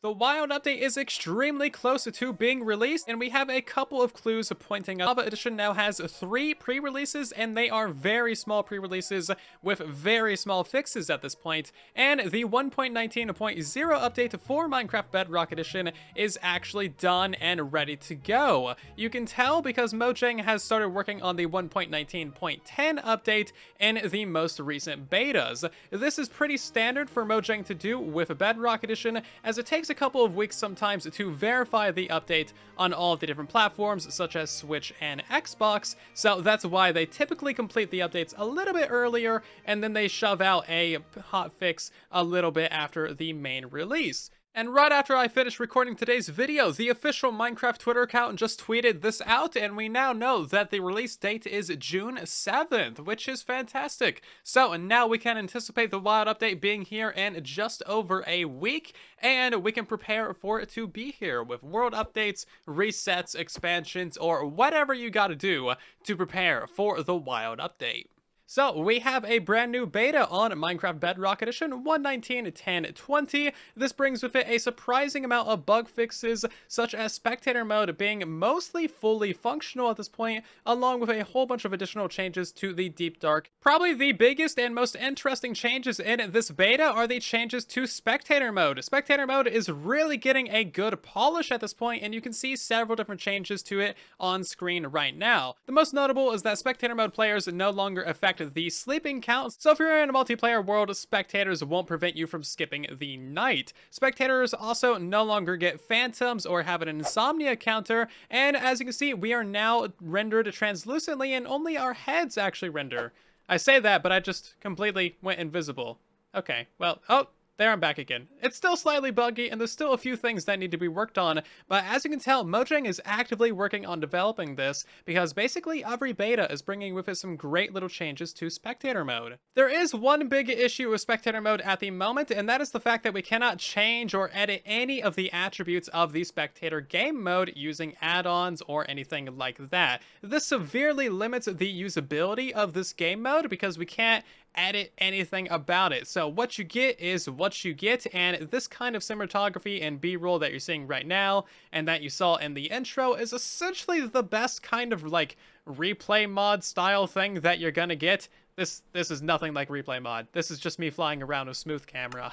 The wild update is extremely close to being released, and we have a couple of clues pointing up. Lava Edition now has 3 pre-releases, and they are very small pre-releases with very small fixes at this point. And the 1.19.0 update for Minecraft Bedrock Edition is actually done and ready to go. You can tell because Mojang has started working on the 1.19.10 update in the most recent betas. This is pretty standard for Mojang to do with Bedrock Edition, as it takes a couple of weeks sometimes to verify the update on all of the different platforms such as Switch and Xbox, so that's why they typically complete the updates a little bit earlier and then they shove out a hotfix a little bit after the main release. And right after I finished recording today's video, the official Minecraft Twitter account just tweeted this out, and we now know that the release date is June 7th, which is fantastic. So now we can anticipate the wild update being here in just over a week, and we can prepare for it to be here with world updates, resets, expansions, or whatever you gotta do to prepare for the wild update. So, we have a brand new beta on Minecraft Bedrock Edition 1.19.10.20. This brings with it a surprising amount of bug fixes, such as Spectator mode being mostly fully functional at this point, along with a whole bunch of additional changes to the Deep Dark. Probably the biggest and most interesting changes in this beta are the changes to Spectator mode. Spectator mode is really getting a good polish at this point, and you can see several different changes to it on screen right now. The most notable is that Spectator mode players no longer affect the sleeping count, so if you're in a multiplayer world, spectators won't prevent you from skipping the night. Spectators also no longer get phantoms or have an insomnia counter, and as you can see, we are now rendered translucently and only our heads actually render. I say that, but I just completely went invisible. Okay, well, oh, there I'm back again. It's still slightly buggy, and there's still a few things that need to be worked on, but as you can tell, Mojang is actively working on developing this, because basically every beta is bringing with it some great little changes to Spectator mode. There is one big issue with Spectator mode at the moment, and that is the fact that we cannot change or edit any of the attributes of the Spectator game mode using add-ons or anything like that. This severely limits the usability of this game mode, because we can't edit anything about it. So what you get is what you get, and this kind of cinematography and B-roll that you're seeing right now and that you saw in the intro is essentially the best kind of like replay mod style thing that you're gonna get. This is nothing like replay mod. This is just me flying around with smooth camera.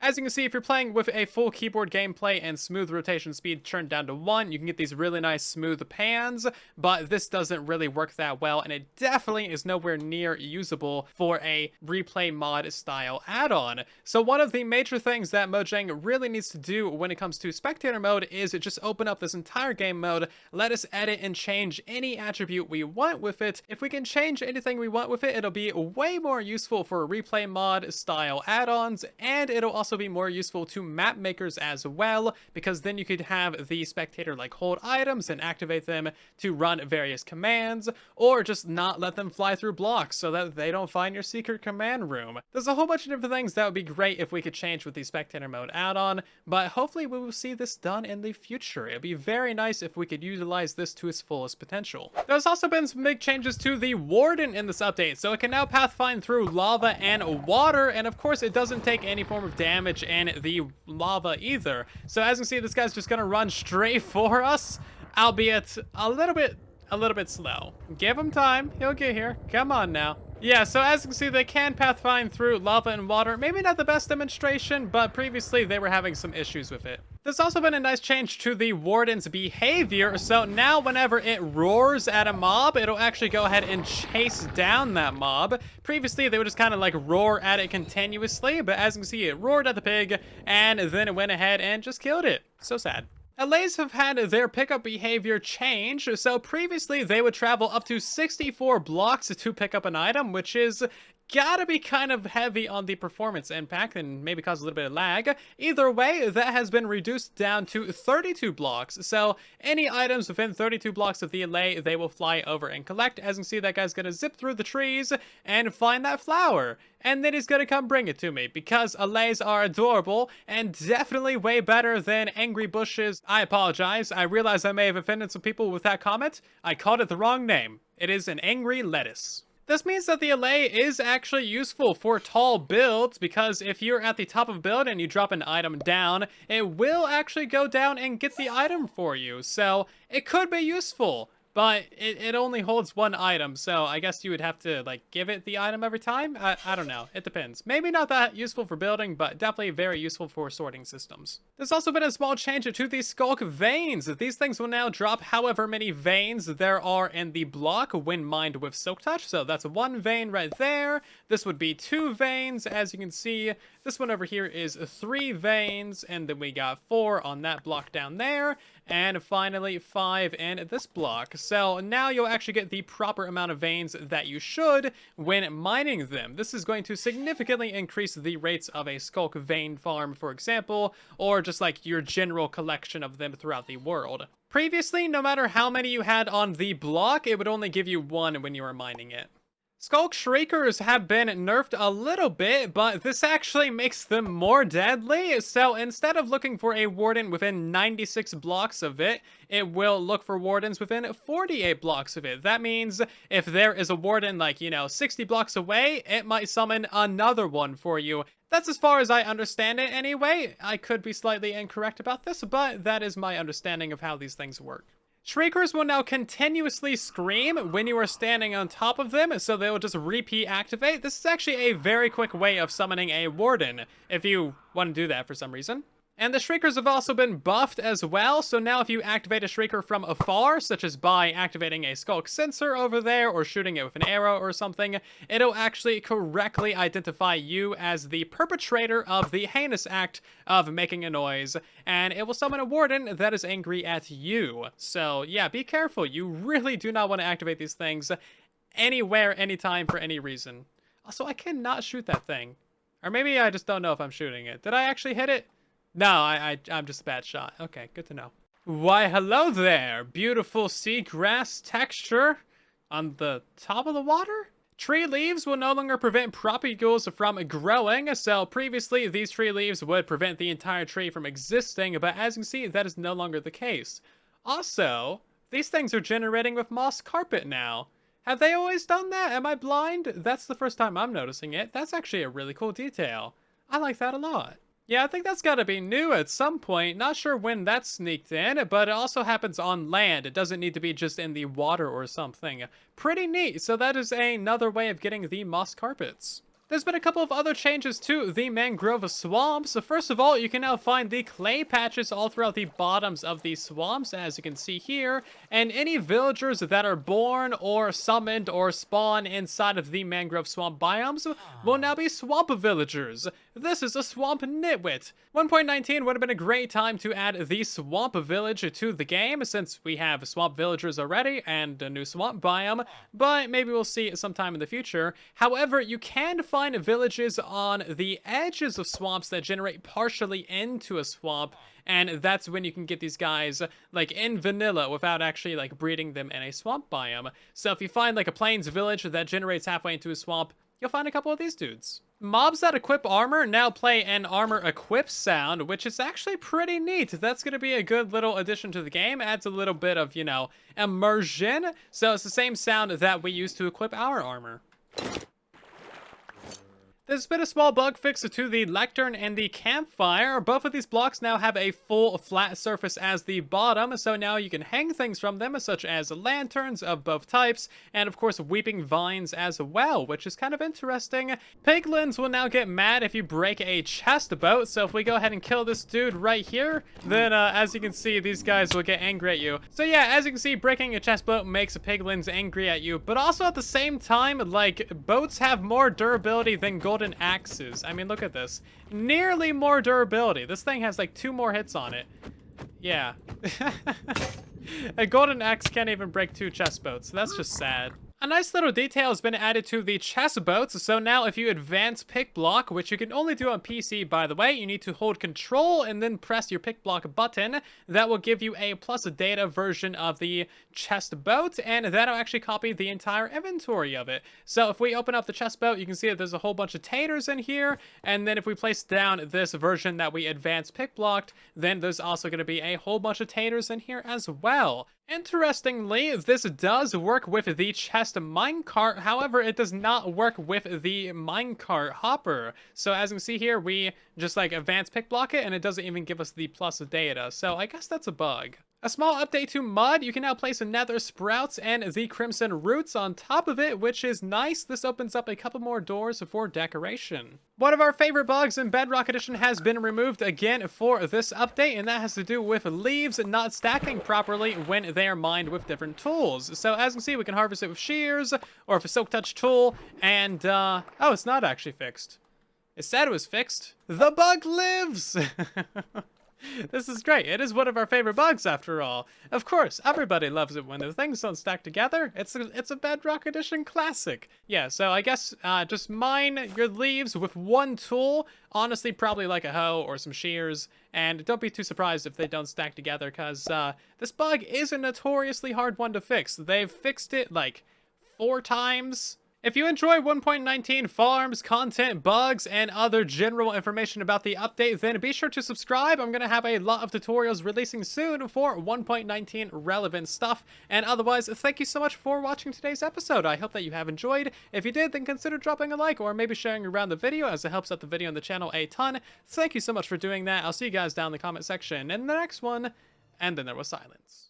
As you can see, if you're playing with a full keyboard gameplay and smooth rotation speed turned down to 1, you can get these really nice smooth pans, but this doesn't really work that well, and it definitely is nowhere near usable for a replay mod style add-on. So one of the major things that Mojang really needs to do when it comes to Spectator mode is just open up this entire game mode, let us edit and change any attribute we want with it. If we can change anything we want with it, it'll be way more useful for replay mod style add-ons, and it'll also be more useful to map makers as well, because then you could have the spectator like hold items and activate them to run various commands, or just not let them fly through blocks so that they don't find your secret command room. There's a whole bunch of different things that would be great if we could change with the Spectator mode add-on, but hopefully we will see this done in the future. It'd be very nice if we could utilize this to its fullest potential. There's also been some big changes to the Warden in this update, so it can now pathfind through lava and water, and of course it doesn't take any form of damage in the lava either. So as you can see, this guy's just gonna run straight for us, albeit a little bit slow. Give him time, he'll get here. Come on now. Yeah, so as you can see, they can pathfind through lava and water. Maybe not the best demonstration, but previously they were having some issues with it. There's also been a nice change to the Warden's behavior, so now whenever it roars at a mob, it'll actually go ahead and chase down that mob. Previously, they would just kind of like roar at it continuously, but as you can see, it roared at the pig, and then it went ahead and just killed it. So sad. Allays have had their pickup behavior change, so previously they would travel up to 64 blocks to pick up an item, which is gotta be kind of heavy on the performance impact and maybe cause a little bit of lag. Either way, that has been reduced down to 32 blocks. So any items within 32 blocks of the Allay, they will fly over and collect. As you can see, that guy's gonna zip through the trees and find that flower. And then he's gonna come bring it to me, because Allays are adorable and definitely way better than angry bushes. I apologize. I realize I may have offended some people with that comment. I called it the wrong name. It is an angry lettuce. This means that the Allay is actually useful for tall builds, because if you're at the top of a build and you drop an item down, it will actually go down and get the item for you. So it could be useful, but it only holds one item, so I guess you would have to, like, give it the item every time? I don't know. It depends. Maybe not that useful for building, but definitely very useful for sorting systems. There's also been a small change to the Skulk veins. These things will now drop however many veins there are in the block when mined with Silk Touch. So that's one vein right there. This would be 2 veins, as you can see. This one over here is 3 veins, and then we got 4 on that block down there. And finally 5 in this block. So now you'll actually get the proper amount of veins that you should when mining them. This is going to significantly increase the rates of a Skulk vein farm, for example, or just like your general collection of them throughout the world. Previously, no matter how many you had on the block, it would only give you 1 when you were mining it. Skulk Shriekers have been nerfed a little bit, but this actually makes them more deadly. So instead of looking for a Warden within 96 blocks of it, it will look for Wardens within 48 blocks of it. That means if there is a Warden, like, 60 blocks away, it might summon another one for you. That's as far as I understand it anyway. I could be slightly incorrect about this, but that is my understanding of how these things work. Shriekers will now continuously scream when you are standing on top of them, so they will just repeat activate. This is actually a very quick way of summoning a Warden, if you want to do that for some reason. And the Shriekers have also been buffed as well, so now if you activate a Shrieker from afar, such as by activating a Skulk sensor over there, or shooting it with an arrow or something, it'll actually correctly identify you as the perpetrator of the heinous act of making a noise, and it will summon a Warden that is angry at you. So yeah, be careful. You really do not want to activate these things anywhere, anytime, for any reason. Also, I cannot shoot that thing. Or maybe I just don't know if I'm shooting it. Did I actually hit it? No, I'm just a bad shot. Okay, good to know. Why, hello there. Beautiful seagrass texture on the top of the water? Tree leaves will no longer prevent propagules from growing. So previously, these tree leaves would prevent the entire tree from existing, but as you can see, that is no longer the case. Also, these things are generating with moss carpet now. Have they always done that? Am I blind? That's the first time I'm noticing it. That's actually a really cool detail. I like that a lot. Yeah, I think that's gotta be new at some point. Not sure when that sneaked in, but it also happens on land. It doesn't need to be just in the water or something. Pretty neat. So that is another way of getting the moss carpets. There's been a couple of other changes to the Mangrove swamps. So first of all, you can now find the clay patches all throughout the bottoms of these swamps, as you can see here. And any villagers that are born or summoned or spawn inside of the Mangrove swamp biomes will now be swamp villagers. This is a swamp nitwit. 1.19 would have been a great time to add the swamp village to the game, since we have swamp villagers already and a new swamp biome, but maybe we'll see it sometime in the future. However, you can find villages on the edges of swamps that generate partially into a swamp, and that's when you can get these guys like in vanilla without actually like breeding them in a swamp biome. So if you find like a plains village that generates halfway into a swamp, you'll find a couple of these dudes. Mobs that equip armor now play an armor equip sound, which is actually pretty neat. That's going to be a good little addition to the game. Adds a little bit of, immersion. So it's the same sound that we use to equip our armor. There's been a small bug fix to the lectern and the campfire. Both of these blocks now have a full flat surface as the bottom, so now you can hang things from them, such as lanterns of both types, and of course weeping vines as well, which is kind of interesting. Piglins will now get mad if you break a chest boat, so if we go ahead and kill this dude right here, then as you can see, these guys will get angry at you. So yeah, as you can see, breaking a chest boat makes piglins angry at you, but also at the same time, like, boats have more durability than golden axes. I mean, look at this. Nearly more durability. This thing has like 2 more hits on it. Yeah. A golden axe can't even break 2 chest boats. That's just sad. A nice little detail has been added to the chest boats, so now if you advance pick block, which you can only do on PC by the way, you need to hold control and then press your pick block button. That will give you a plus data version of the chest boat, and that'll actually copy the entire inventory of it. So if we open up the chest boat, you can see that there's a whole bunch of taters in here, and then if we place down this version that we advance pick blocked, then there's also going to be a whole bunch of taters in here as well. Interestingly, this does work with the chest minecart, however, it does not work with the minecart hopper. So as you can see here, we just like advance pick block it, and it doesn't even give us the plus data. So I guess that's a bug. A small update to mud, you can now place nether sprouts and the crimson roots on top of it, which is nice. This opens up a couple more doors for decoration. One of our favorite bugs in Bedrock Edition has been removed again for this update, and that has to do with leaves not stacking properly when they are mined with different tools. So as you can see, we can harvest it with shears or with a silk touch tool, and oh, it's not actually fixed. It said it was fixed. The bug lives! This is great. It is one of our favorite bugs, after all. Of course, everybody loves it when the things don't stack together. It's a Bedrock Edition classic. Yeah, so I guess just mine your leaves with one tool. Honestly, probably like a hoe or some shears. And don't be too surprised if they don't stack together, because this bug is a notoriously hard one to fix. They've fixed it like 4 times. If you enjoy 1.19 farms, content, bugs, and other general information about the update, then be sure to subscribe. I'm going to have a lot of tutorials releasing soon for 1.19 relevant stuff. And otherwise, thank you so much for watching today's episode. I hope that you have enjoyed. If you did, then consider dropping a like or maybe sharing around the video, as it helps out the video and the channel a ton. Thank you so much for doing that. I'll see you guys down in the comment section in the next one. And then there was silence.